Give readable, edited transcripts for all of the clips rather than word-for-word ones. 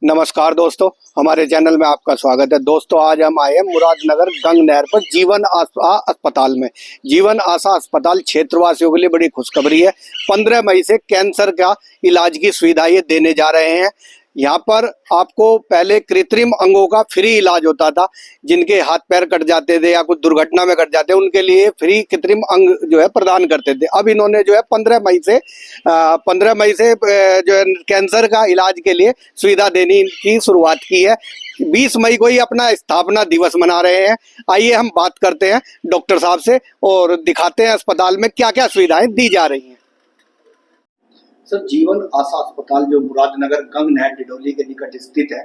नमस्कार दोस्तों, हमारे चैनल में आपका स्वागत है। दोस्तों, आज हम आए हैं मुरादनगर गंग नहर पर जीवन आशा अस्पताल में। जीवन आशा अस्पताल क्षेत्रवासियों के लिए बड़ी खुशखबरी है। 15 मई से कैंसर का इलाज की सुविधा ये देने जा रहे हैं। यहाँ पर आपको पहले कृत्रिम अंगों का फ्री इलाज होता था। जिनके हाथ पैर कट जाते थे या कुछ दुर्घटना में कट जाते, उनके लिए फ्री कृत्रिम अंग जो है प्रदान करते थे। अब इन्होंने जो है 15 मई से जो है कैंसर का इलाज के लिए सुविधा देने की शुरुआत की है। 20 मई को ही अपना स्थापना दिवस मना रहे हैं। आइए हम बात करते हैं डॉक्टर साहब से और दिखाते हैं अस्पताल में क्या क्या सुविधाएं दी जा रही हैं। सर, जीवन आशा अस्पताल जो मुरादनगर गंग नहर डिडौली के निकट स्थित है,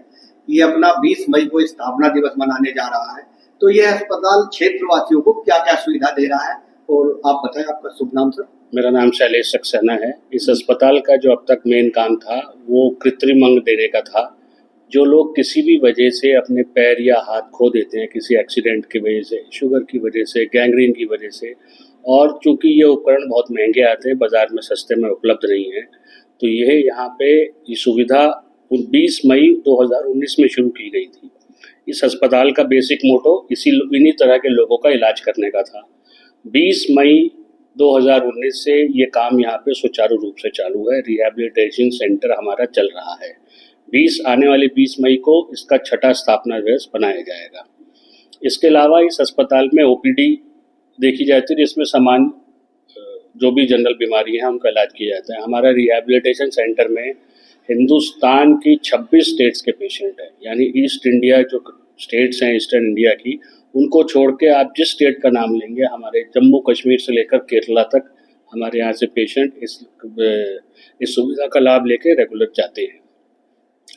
ये अपना 20 मई को स्थापना दिवस मनाने जा रहा है। तो ये अस्पताल क्षेत्रवासियों को क्या क्या सुविधा दे रहा है, और आप बताएं आपका शुभ नाम। सर, मेरा नाम शैलेश सक्सेना है। इस अस्पताल का जो अब तक मेन काम था वो कृत्रिम अंग देने का था। जो लोग किसी भी वजह से अपने पैर या हाथ खो देते हैं, किसी एक्सीडेंट की वजह से, शुगर की वजह से, गैंग्रीन की वजह से, और चूंकि ये उपकरण बहुत महंगे आते हैं, बाज़ार में सस्ते में उपलब्ध नहीं है, तो यह यहाँ पे ये सुविधा 20 मई 2019 में शुरू की गई थी। इस अस्पताल का बेसिक मोटो इन्हीं तरह के लोगों का इलाज करने का था। 20 मई 2019 से ये काम यहाँ पे सुचारू रूप से चालू है। रिहैबिलिटेशन सेंटर हमारा चल रहा है। आने वाली 20 मई को इसका 6ठा स्थापना दिवस बनाया जाएगा। इसके अलावा इस अस्पताल में ओपीडी देखी जाती है, जिसमें सामान्य जो भी जनरल बीमारी हैं उनका इलाज किया जाता है। हमारा रिहैबिलिटेशन सेंटर में हिंदुस्तान की 26 स्टेट्स के पेशेंट हैं, यानी ईस्ट इंडिया जो स्टेट्स हैं ईस्टर्न इंडिया की, उनको छोड़ के आप जिस स्टेट का नाम लेंगे, हमारे जम्मू कश्मीर से लेकर केरला तक हमारे यहाँ से पेशेंट इस सुविधा का लाभ लेके रेगुलर जाते हैं।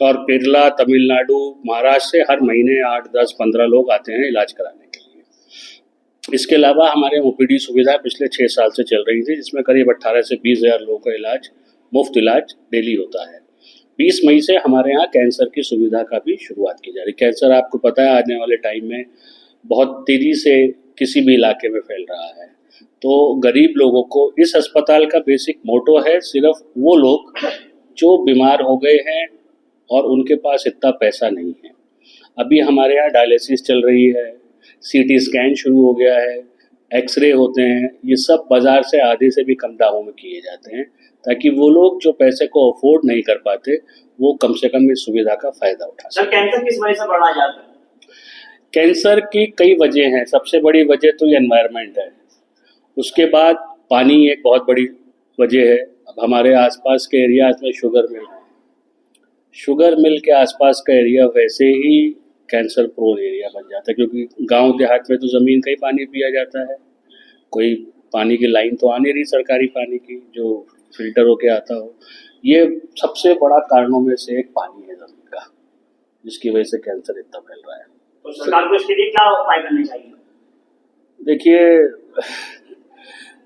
और केरला, तमिलनाडु, महाराष्ट्र से हर महीने 8, 10, 15 लोग आते हैं इलाज कराने के लिए। इसके अलावा हमारे ओपीडी सुविधा पिछले 6 साल से चल रही थी, जिसमें करीब 18 से 20 हज़ार लोगों का मुफ्त इलाज डेली होता है। 20 मई से हमारे यहाँ कैंसर की सुविधा का भी शुरुआत की जा रही है। कैंसर आपको पता है आने वाले टाइम में बहुत तेज़ी से किसी भी इलाके में फैल रहा है। तो गरीब लोगों को इस अस्पताल का बेसिक मोटो है, सिर्फ वो लोग जो बीमार हो गए हैं और उनके पास इतना पैसा नहीं है। अभी हमारे यहाँ डायलिसिस चल रही है, सीटी स्कैन शुरू हो गया है, एक्सरे होते हैं, ये सब बाज़ार से आधे से भी कम दामों में किए जाते हैं, ताकि वो लोग जो पैसे को अफोर्ड नहीं कर पाते वो कम से कम इस सुविधा का फ़ायदा उठा सकें। कैंसर किस वजह से बढ़ा जाता है? कैंसर की कई वजह हैं। सबसे बड़ी वजह तो ये एनवायरनमेंट है। उसके बाद पानी एक बहुत बड़ी वजह है। अब हमारे आसपास के एरियाज में शुगर मिल के आसपास का एरिया वैसे ही कैंसर प्रोन एरिया बन जाता है, क्योंकि गांव देहात में तो ज़मीन का ही पानी पिया जाता है। कोई पानी की लाइन तो आ नहीं रही सरकारी पानी की जो फिल्टर होके आता हो। ये सबसे बड़ा कारणों में से एक पानी है ज़मीन का, जिसकी वजह से कैंसर इतना फैल रहा है। तो सरकार को इसके लिए क्या उपाय करने चाहिए? देखिए,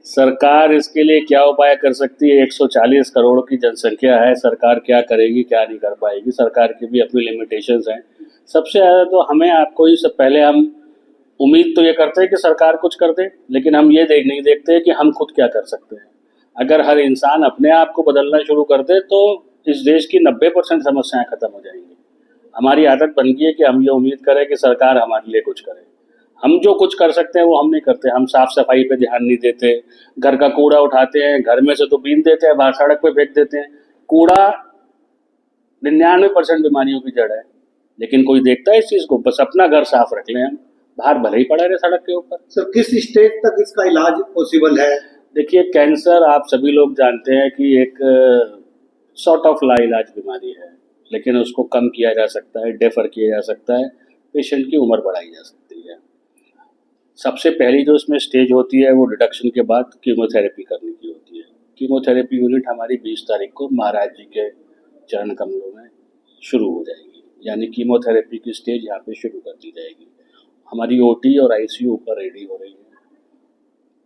सरकार इसके लिए क्या उपाय कर सकती है? 140 करोड़ की जनसंख्या है। सरकार क्या करेगी, क्या नहीं कर पाएगी? सरकार की भी अपनी लिमिटेशंस हैं। सबसे ज़्यादा तो हमें आपको ही सब पहले हम उम्मीद तो ये करते हैं कि सरकार कुछ कर दे, लेकिन हम ये नहीं देखते कि हम खुद क्या कर सकते हैं। अगर हर इंसान अपने आप को बदलना शुरू कर दे तो इस देश की 90% समस्याएं खत्म हो जाएंगी। हमारी आदत बन गई है कि हम ये उम्मीद करें कि सरकार हमारे लिए कुछ करे। हम जो कुछ कर सकते हैं वो हम नहीं करते। हम साफ सफाई पे ध्यान नहीं देते, घर का कूड़ा उठाते हैं, घर में से तो बीन देते हैं, बाहर सड़क पे फेंक देते हैं। कूड़ा 99% बीमारियों की जड़ है, लेकिन कोई देखता है इस चीज़ को? बस अपना घर साफ रख लें, हम बाहर भले ही पड़ा रहे सड़क के ऊपर। सर, किस स्टेज तक इसका इलाज पॉसिबल है? देखिए, कैंसर आप सभी लोग जानते हैं कि एक सॉर्ट ऑफ लाइलाज बीमारी है, लेकिन उसको कम किया जा सकता है, डेफर किया जा सकता है, पेशेंट की उम्र बढ़ाई जा सकती है। सबसे पहली जो इसमें स्टेज होती है वो डिडक्शन के बाद कीमोथेरेपी करने की होती है। कीमोथेरेपी यूनिट हमारी 20 तारीख को महाराज जी के चरण कमलों में शुरू हो जाएगी, यानी कीमोथेरेपी की स्टेज यहाँ पे शुरू कर दी जाएगी। हमारी ओटी और आईसीयू ऊपर रेडी हो रही है,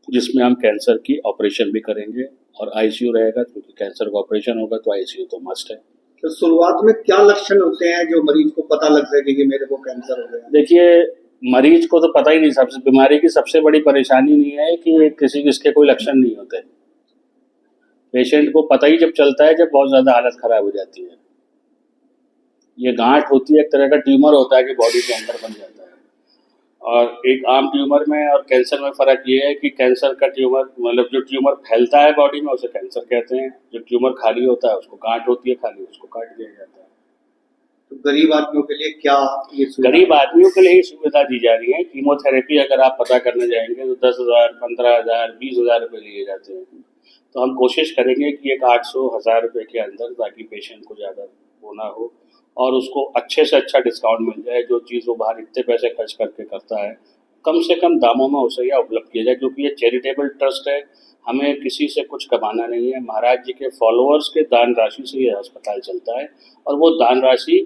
जिसमें हम कैंसर की ऑपरेशन भी करेंगे, और आईसीयू रहेगा, क्योंकि कैंसर का ऑपरेशन होगा तो आईसीयू तो मस्ट है। तो शुरुआत में क्या लक्षण होते हैं जो मरीज को पता लग सके कि मेरे को कैंसर हो गया? देखिए, मरीज को तो पता ही नहीं। सबसे बीमारी की सबसे बड़ी परेशानी नहीं है कि किसके कोई लक्षण नहीं होते। पेशेंट को पता ही जब चलता है जब बहुत ज़्यादा हालत ख़राब हो जाती है। ये गांठ होती है, एक तरह का ट्यूमर होता है कि बॉडी के अंदर बन जाता है। और एक आम ट्यूमर में और कैंसर में फ़र्क ये है कि कैंसर का ट्यूमर मतलब जो ट्यूमर फैलता है बॉडी में उसे कैंसर कहते हैं, जो ट्यूमर खाली होता है उसको गांठ होती है खाली, उसको काट दिया जाता है। तो गरीब आदमियों के लिए क्या ये सुविधा? गरीब आदमियों के लिए ही सुविधा दी जा रही है। कीमोथेरेपी अगर आप पता करने जाएंगे तो 10,000, 15,000, 20,000 रुपये लिए जाते हैं। तो हम कोशिश करेंगे कि एक 800-1,000 रुपये के अंदर, ताकि पेशेंट को ज़्यादा वो ना हो और उसको अच्छे से अच्छा डिस्काउंट मिल जाए। जो चीज़ वो बाहर इतने पैसे खर्च करके करता है, कम से कम दामों में उसे यह उपलब्ध किया जाए, क्योंकि ये चैरिटेबल ट्रस्ट है। हमें किसी से कुछ कमाना नहीं है। महाराज जी के फॉलोअर्स के दान राशि से ये अस्पताल चलता है और वो दान राशि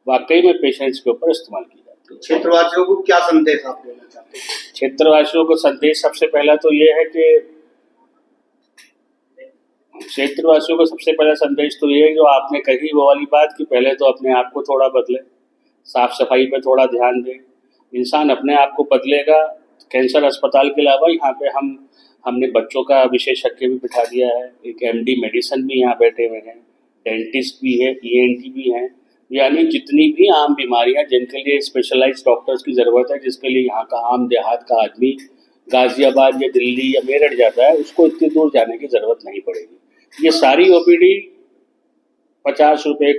वाकई में पेशेंट्स के ऊपर इस्तेमाल की जाती है। क्षेत्रवासियों को क्या संदेश आप देना चाहते हैं? क्षेत्रवासियों को संदेश सबसे पहला तो ये है कि क्षेत्रवासियों को सबसे पहला संदेश तो ये है, जो आपने कही वो वाली बात कि पहले तो अपने आप को थोड़ा बदले, साफ सफाई पे थोड़ा ध्यान दें। इंसान अपने आप को बदलेगा। कैंसर अस्पताल के अलावा यहाँ पे हमने बच्चों का विशेषज्ञ भी बिठा दिया है, एक MD मेडिसिन भी यहाँ बैठे हुए हैं, डेंटिस्ट भी है, ENT भी हैं। यानी जितनी भी आम बीमारियां जिनके लिए स्पेशलाइज्ड डॉक्टर्स की ज़रूरत है, जिसके लिए यहाँ का आम देहात का आदमी गाज़ियाबाद या दिल्ली या मेरठ जाता है, उसको इतनी दूर जाने की ज़रूरत नहीं पड़ेगी। ये सारी OPD 50 रुपये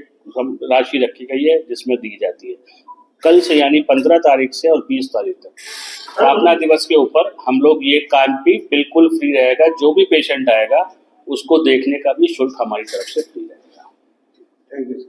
राशि रखी गई है जिसमें दी जाती है। कल से यानी 15 तारीख से और 20 तारीख तक स्थापना दिवस के ऊपर हम लोग ये काम भी बिल्कुल फ्री रहेगा। जो भी पेशेंट आएगा उसको देखने का भी शुल्क हमारी तरफ से फ्री रहेगा। Thank you.